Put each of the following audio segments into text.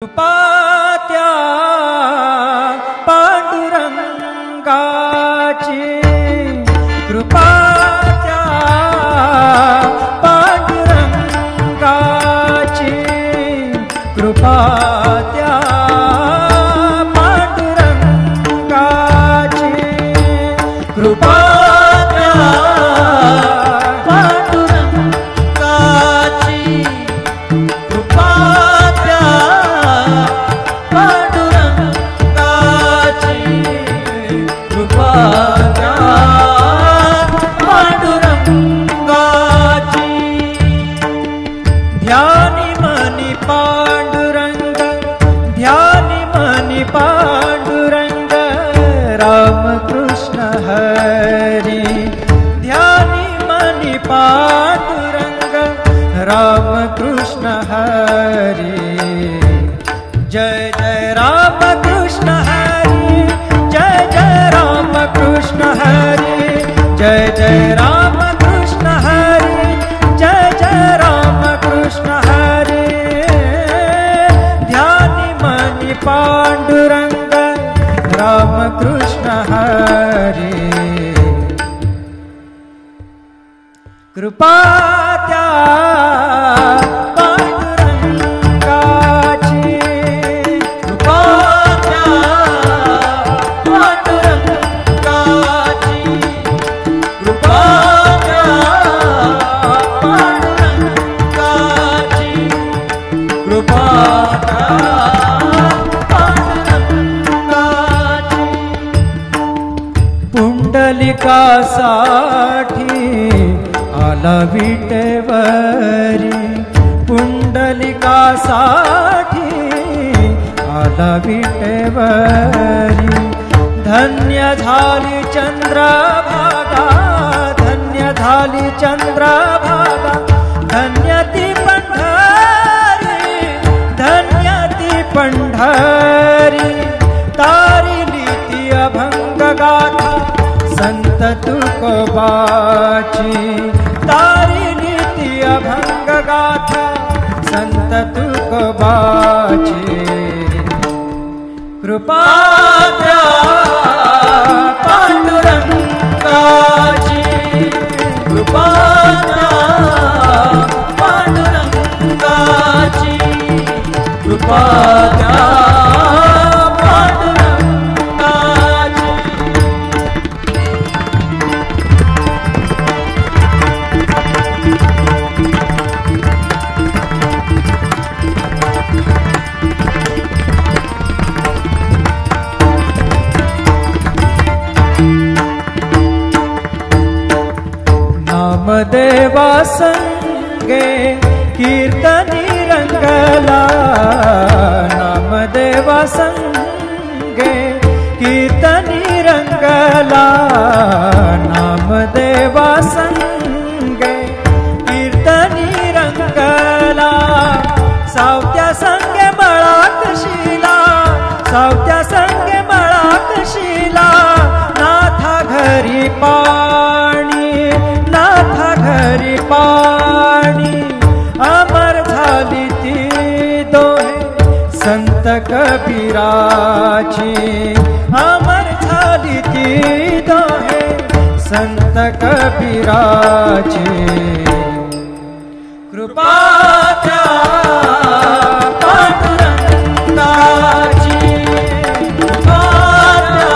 कृपा त्या पांडुरंगाची, कृपा त्या पांडुरंगाची, कृपा त्या पांडुरंगाची, कृपा त्या पांडुरंगाची, कृपा त्या पांडुरंगाची, कृपा त्या पांडुरंगाची. ध्यानी मनी पांडुरंग, ध्यानी मनी पांडुरंग, रामकृष्ण हरी. ध्यानी मनी पांडुरंग, रामकृष्ण हरी. जय जय रामकृष्ण हरी, जय जय रामकृष्ण हरी, जय जय रामकृष्ण हरी, जय जय रामकृष्ण हरी. ध्यानी मनी पांडुरंग, रामकृष्ण हरी. कृपा त्या पांडुरंगाची, कृपा त्या पांडुरंगाची, कृपा त्या पांडुरंगाची, कृपा त्या पांडुरंगाची. पुंडलिकासाठी आला विटेवरी, पुंडलिकासाठी आला विटेवरी. धन्य झाली चंद्रभागा, धन्य झाली चंद्रभागा, धन्य ती पंढरी, धन्य ती पंढरी. तारिली ती अभंग गाथा संत तुकोबाची, तारिली ती अभंग गाथा संत तुकोबाची. कृपा त्या पांडुरंगाची, कृपा त्या पांडुरंगाची, कृपा त्या पांडुरंगाची. नामदेवा संगे कीर्तनी रंगला, नामदेवा संगे कीर्तनी रंगला, नामदेवा संगे कीर्तनी रंगला. सावत्या संगे मळात शिला, सावत्या संगे मळात शिला. नाथा घरी पाणी, नाथा घरी पाणी. अमर झाली ती दोहे संत कबीराची, अमर झाली ती दोहे संत कबीराची. कृपा त्या पांडुरंगाची, कृपा त्या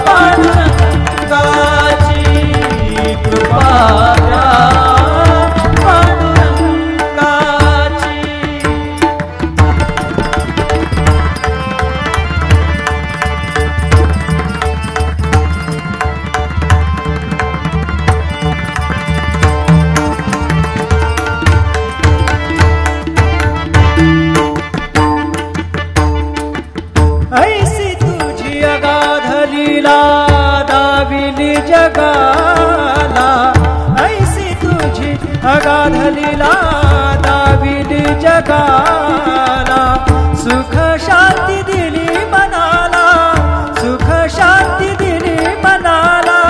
पांडुरंगाची, कृपा त्या पांडुरंगाची. ऐसी तुझी अगाध लीला दाविली जगाला, ऐसी तुझी अगाध लीला दाविली जगाला. सुख शांती दिली मनाला, सुख शांती दिली मनाला,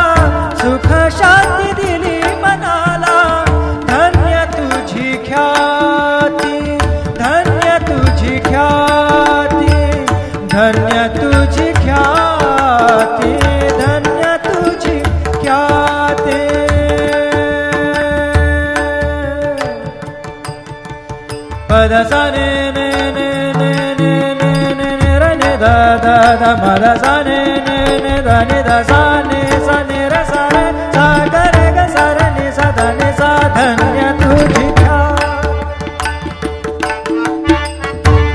सुख शांती दिली मनाला. धन्य तुझी ख्याती, धन्य तुझी ख्याती. ni ni ni ni ra ni da da da ma da sa ni ni ni da ni da sa ni ra sa re sa ga re ga sa re ni sa da ni sa धन्य तुझी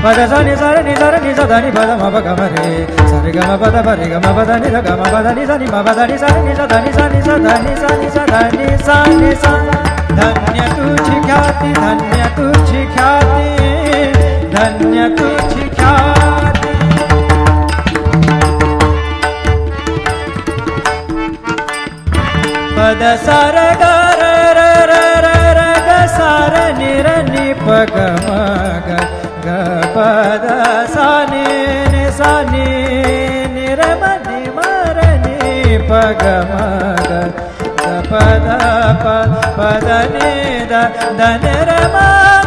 pada sa ni sa re ni sa da ni pada ma pa ga ma re sa re ga ma pa da pa re ga ma pa da ni ga ma pa da ni sa ni ma pa da ni sa ni sa da ni sa ni sa da ni sa ni sa da ni sa ni sa धन्य तुझी ख्याति धन्य तुझी ख्याति धन्य तुझी ख्याति पद सार ग र र र र र ग सार नि र नि प ग म ग ग पद सा नि नि सा नि नि र म नि म र नि प ग म ग ग पद प पद नि द द नि र म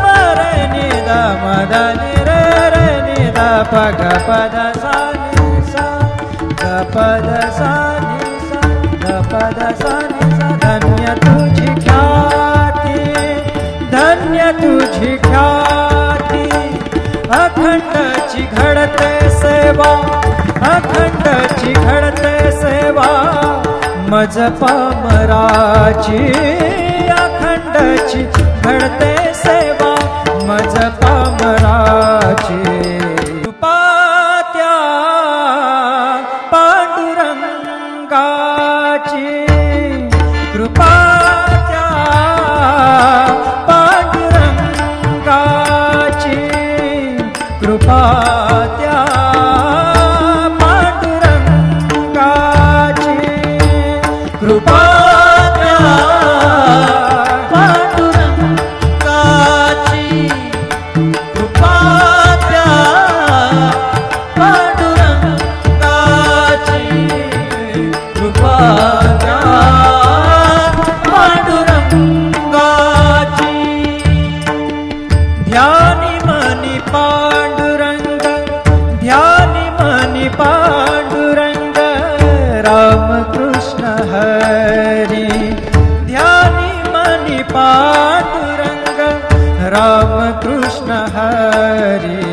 म र नि द म द नि र र नि द प ग पद सा नि सा ग पद सा नि सा ग पद सा नि सा धन्य तुझी ख्याति धन्य तुझी ख्याति अखंडची घडते सेवा अखंडची घडते सेवा मज पामराची अखंडची घडते सेवा मज पामराची कृपात्या पांडुरंगाची कृपात्या पांडुरंगाची कृपात्या पांडुरंगाची कृपात्या पांडुरंगाची कृपात्या पांडुरंगाची कृपात्या पांडुरंगाची ध्यानी मनी पांडुरंग ध्यानी मनी पांडुरंग राम कृष्ण हरी ध्यानी मनी पांडुरंग राम कृष्ण हरी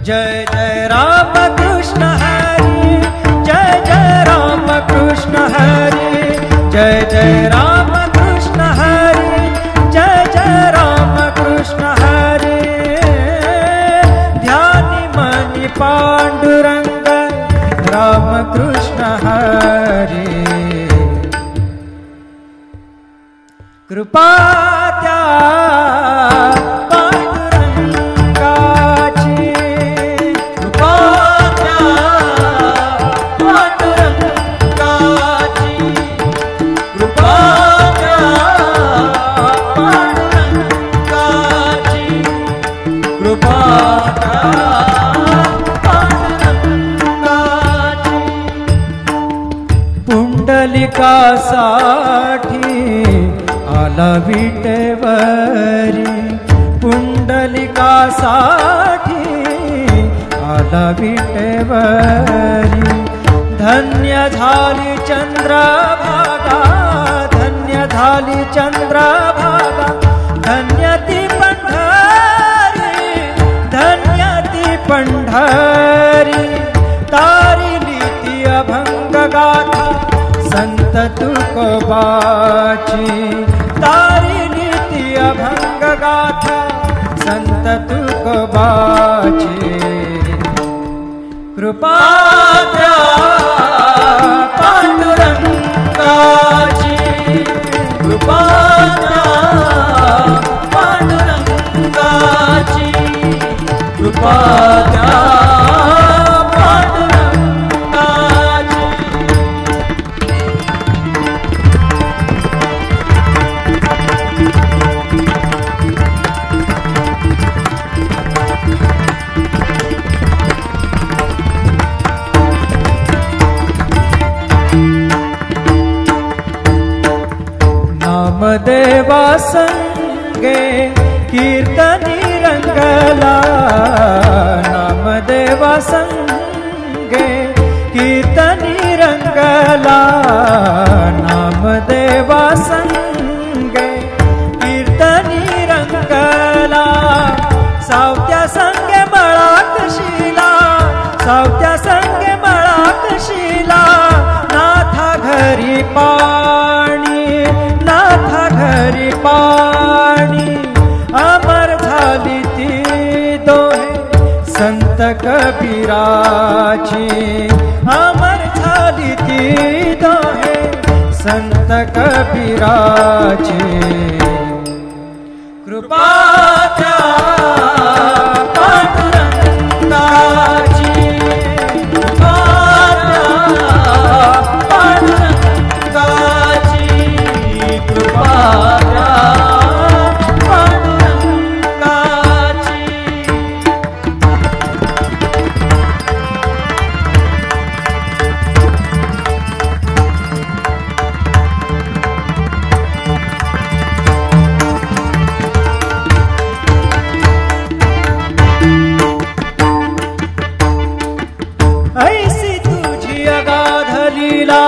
जय जय राम कृष्ण हरी जय जय राम कृष्ण हरी जय जय राम कृष्ण हरी जय जय राम कृष्ण हरी ध्यानी मनी पांडुरंग राम कृष्ण हरी कृपात्या पांडुरंगाची कृपात्या पांडुरंगाची कृपात्या पांडुरंगाची कृपात्या पांडुरंगाची पुंडलिकासाठी आला विटेवरी पुंडलिकासाठी आला विटेवरी धन्य झाली चंद्रभागा धन्य झाली चंद्रभागा धन्य ती पंढरी धन्य ती पंढरी तारिली ती अभंग गाथा संत तुकोबाची तारिली ती अभंग गाथा संत तुकोबाची कृपात्या पांडुरंगाची कृपात्या पांडुरंगाची कृपात्या पांडुरंगाची नामदेवा संगे कीर्तनी रंगला नामदेवा संगे कीर्तनी रंगला नामदेवा संगे कीर्तनी रंगला सावत्या संगे मळा सावत्या संगे मळा कशीला नाथा घरी पाणी नाथा घरी पाणी अमर झाली ती दोहे संत कबीराची अमर झाली ती दोहे संत कबीराची कृपा त्या पांडुरंगाची कृपा त्या पांडुरंगाची कृपा त्या ऐसी तुझी अगाध लीला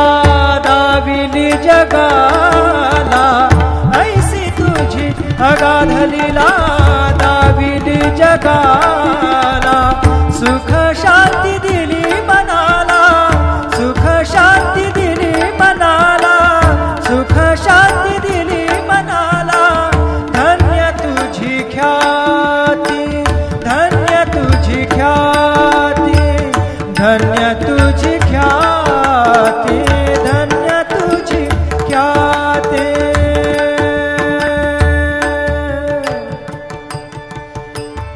दाविली जगाला ऐसी तुझी अगाध लीला दाविली जगाला सुख शांती दिली मनाला सुख शांती दिली मनाला सुख शांती दिली मनाला धन्य तुझी ख्याती धन्य तुझी ख्याती धन्य तुझी ख्याती धन्य तुझी ख्याती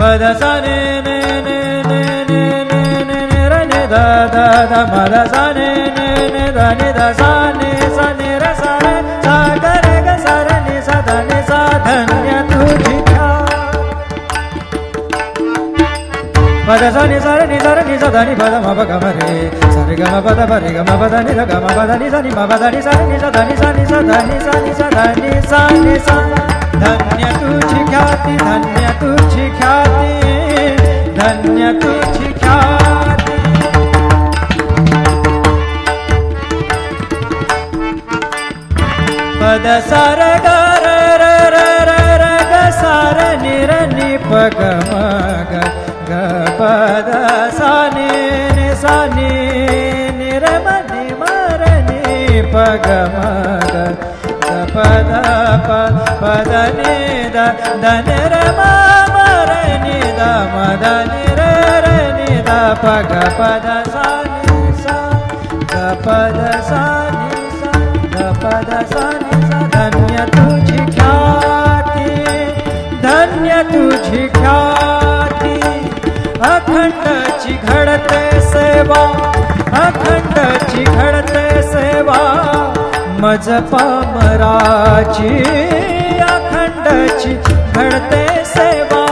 पद सा ने ने ने ने ने ने ने ने र ने दा दा दा मद सा ने ने ने दा ने दा सा ने र सा रे सा ग रे ग सा र ने सा धा ने सा धन्य तुझी पद सा नि सा नि सा धा नि पद म प ग म रे सा रे ग म प द प रे ग म प द नि ध ग म प द नि सा नि म प द नि सा नि सा धा नि सा नि सा धा नि सा नि सा धा नि सा नि सा धन्य तुझी ख्याती धन्य तुझी ख्याती धन्य तुझी ख्याती पद सा र ग र र र र र ग सा र नि र नि प ग म ग ग पद सा नि सा नि र म नि म र नि प ग म ग ग पद प पद नि द द नि र म म र नि द म द नि र र नि द प ग पद सा नि सा ग पद सा नि सा ग पद सा नि सा धन्य तुझी ख्याती धन्य तुझी ख्याती अखंडची घडते सेवा अखंडची घडते सेवा मज पामराची अखंडची घडते सेवा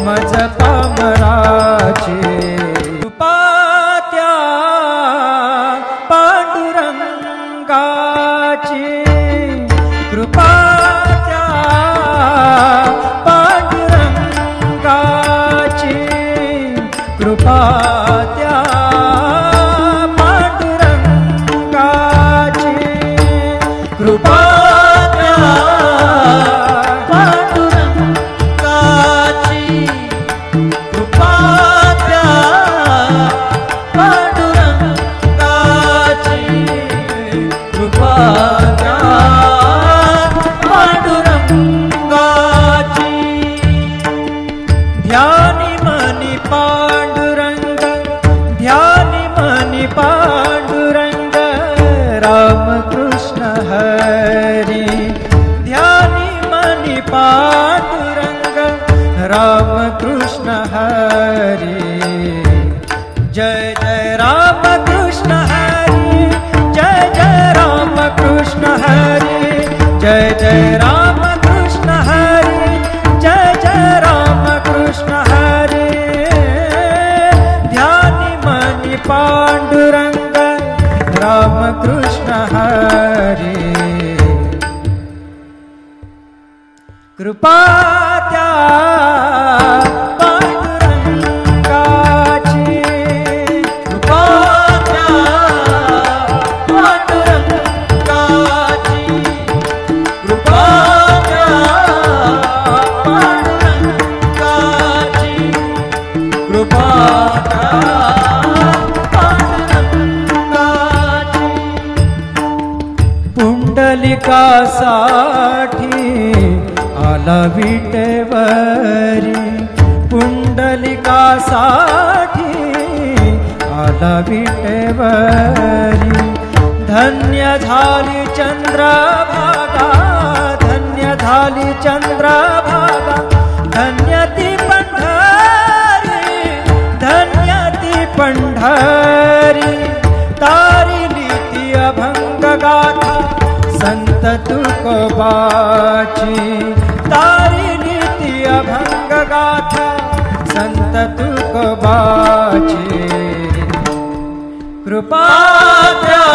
मज पामराची कृपा त्या पांडुरंगाची कृपा त्या पांडुरंगाची कृपा त्या पांडुरंगाची कृपा त्या पांडुरंगाची कृपा त्या पांडुरंगाची कृपा त्या पांडुरंगाची ध्यानी मनी पांडुरंग ध्यानी मनी पांडुरंग रामकृष्ण हरी ध्यानी मनी पांडुरंग रामकृष्ण हरी जय जय रामकृष्ण हरी जय जय रामकृष्ण हरी जय जय रामकृष्ण हरी जय जय रामकृष्ण हरी ध्यानी मनी पांडुरंग रामकृष्ण हरी कृपा त्या पांडुरंगाची कृपा त्या पांडुरंगाची कृपा त्या पांडुरंगाची कृपा त्या पुंडलिकासाठी आला विटेवरी, पुंडलिकासाठी आला विटेवरी। धन्य झाली चंद्रभागा, धन्य झाली चंद्रभागा, धन्य ती पंढरी, धन्य ती पंढरी। तारिली ती अभंग गाथा संत तुकोबाची, तारिली ती अभंग गाथा संत तुकोबाची। कृपा द्या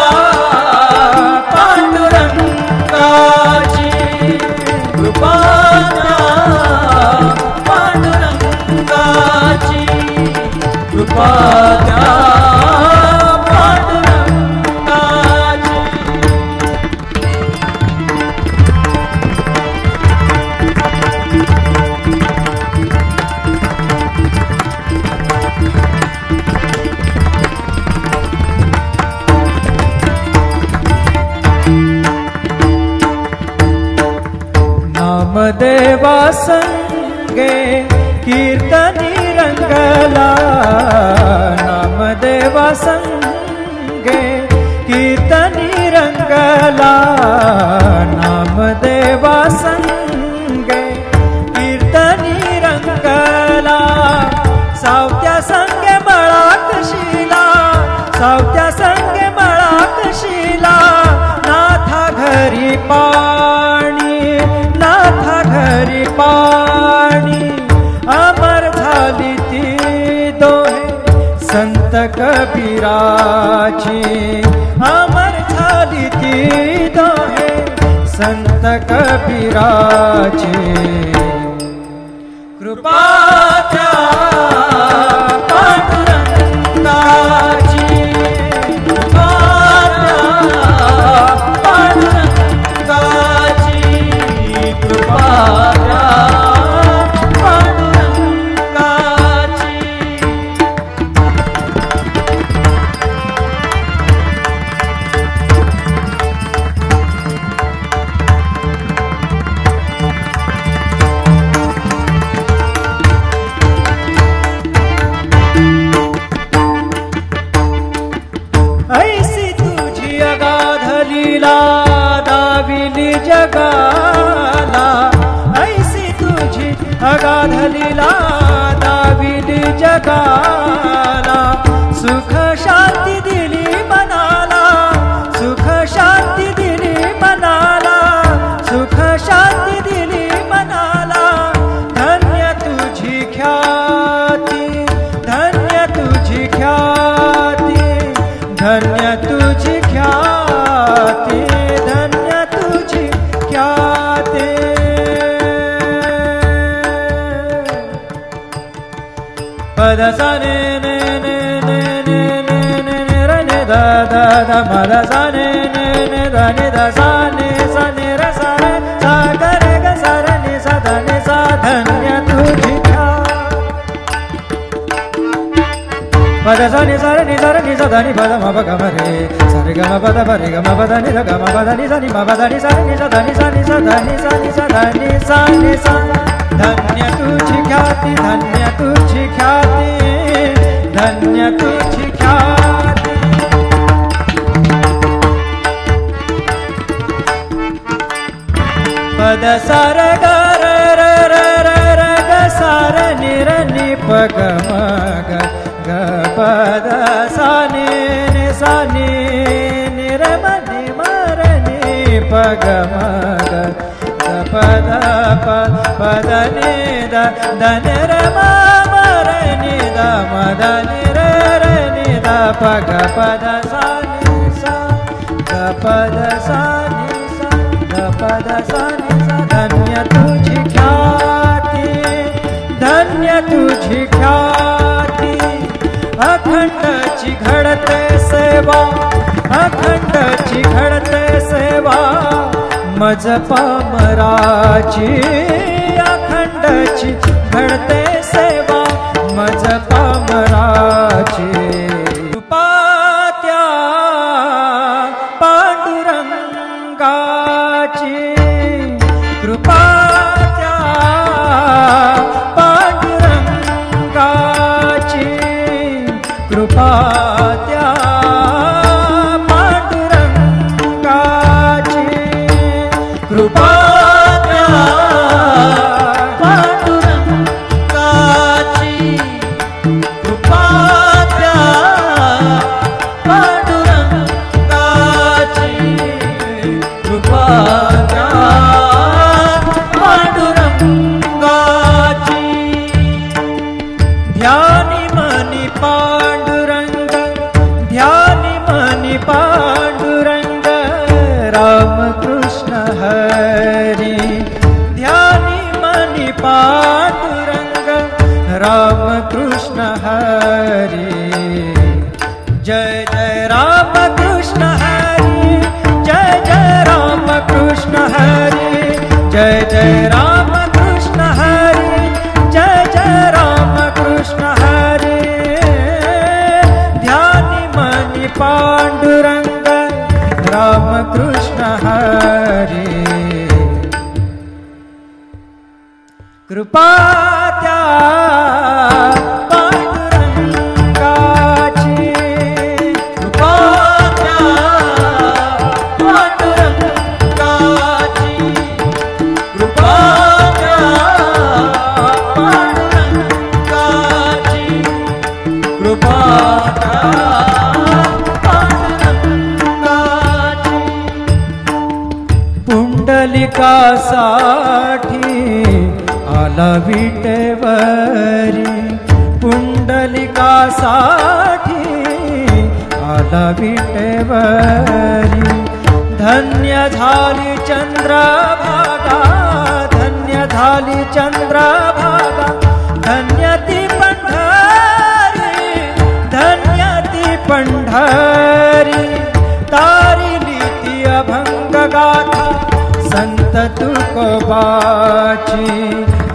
पांडुरंगाची, कृपा द्या पांडुरंगाची, कृपा द्या पांडुरंगाची। नामदेवा संगे कीर्तनी रंगला, नामदेवा संगे कीर्तनी रंगला, नामदेवा संगे कीर्तनी रंगला। सावत्या संगे मळात शिला, सावत्या संगे मळात शिला, नाथा घरी पाणी, नाथा घरी पाणी। अमर झाली ती दोहे संत कबीराची, अमर झाली ती दोहे संत कबीराची। कृपा द्या पांडुरंगाची, कृपा द्या पांडुरंगाची, कृपा द्या पांडुरंगाची। ऐसी तुझी अगाध लीला दाविली जगाला, ऐसी तुझी अगाध लीला दाविली जगाला। सुख शांती दिली मनाला, सुख शांती दिली मनाला, सुख शांती दिली मनाला। धन्य तुझी ख्याती, धन्य तुझी ख्याती, धन्य तुझी ख्याती, धन्य तुझी ख्याती। पद सा ने ने ने ने ने ने ने ने र ने दा दा दा म दा सा ने ने ने दा ने दा सा ने र सा रे सा ग रे ग सा र ने सा दा ने सा। धन्य तुझी पद सा नि सा नि सा नि सा धा नि पद म प ग म रे सा रे ग म प द प रे ग म प द नि ध ग म प द नि सा नि म प द नि सा नि सा धा नि सा नि सा धा नि सा नि सा धा नि सा नि सा। धन्य तुझी ख्याती, धन्य तुझी ख्याती, धन्य तुझी ख्याती। पद सा र ग र र र र र ग सा र नि र नि प ग म ग ग प द सा नि नि सा नि नि र म नि म र नि प ग म ग ग प द प प द नि द द नि र म म र नि द म द नि र र नि द प ग प द सा नि सा ग प द सा नि सा ग प द सा नि सा। धन्य तुझी ख्याती, धन्य तुझी ख्याती। अखंडची घडते सेवा, अखंडची घडते सेवा, मज पामराची। अखंडची घडते सेवा, मज पामराची। कृपा त्या पांडुरंगाची। कृपा त्या पांडुरंगाची कृपा त्या पांडुरंगाची कृपा त्या पांडुरंगाची कृपा त्या पांडुरंगाची ध्यानी मनी पांडुरंग ध्यानी मनी पांडुरंग रामकृष्ण हरी ध्यानी मनी पांडुरंग रामकृष्ण हरी जय जय रामकृष्ण हरी जय जय रामकृष्ण हरी जय जय रामकृष्ण हरी जय जय रामकृष्ण हरी ध्यानी मनी पांडुरंग रामकृष्ण हरी कृपा त्या पांडुरंगाची कृपा त्या पांडुरंगाची कृपा त्या पांडुरंगाची कृपा त्या पांडुरंगाची पुंडलिकासाठी आला विटेवरी पुंडलिकासाठी आला विटेवरी धन्य झाली चंद्रभागा धन्य झाली चंद्रभागा धन्य ती पंढरी धन्य ती पंढरी तारिली ती अभंग गाथा संत तुकोबाची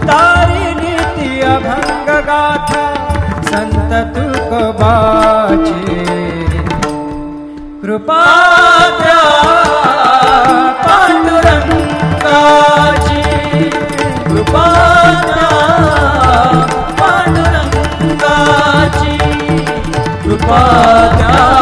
तारिली ती अभंग गाथा संत तुकोबाची कृपा त्या पांडुरंगाची कृपा त्या पांडुरंगाची कृपा त्या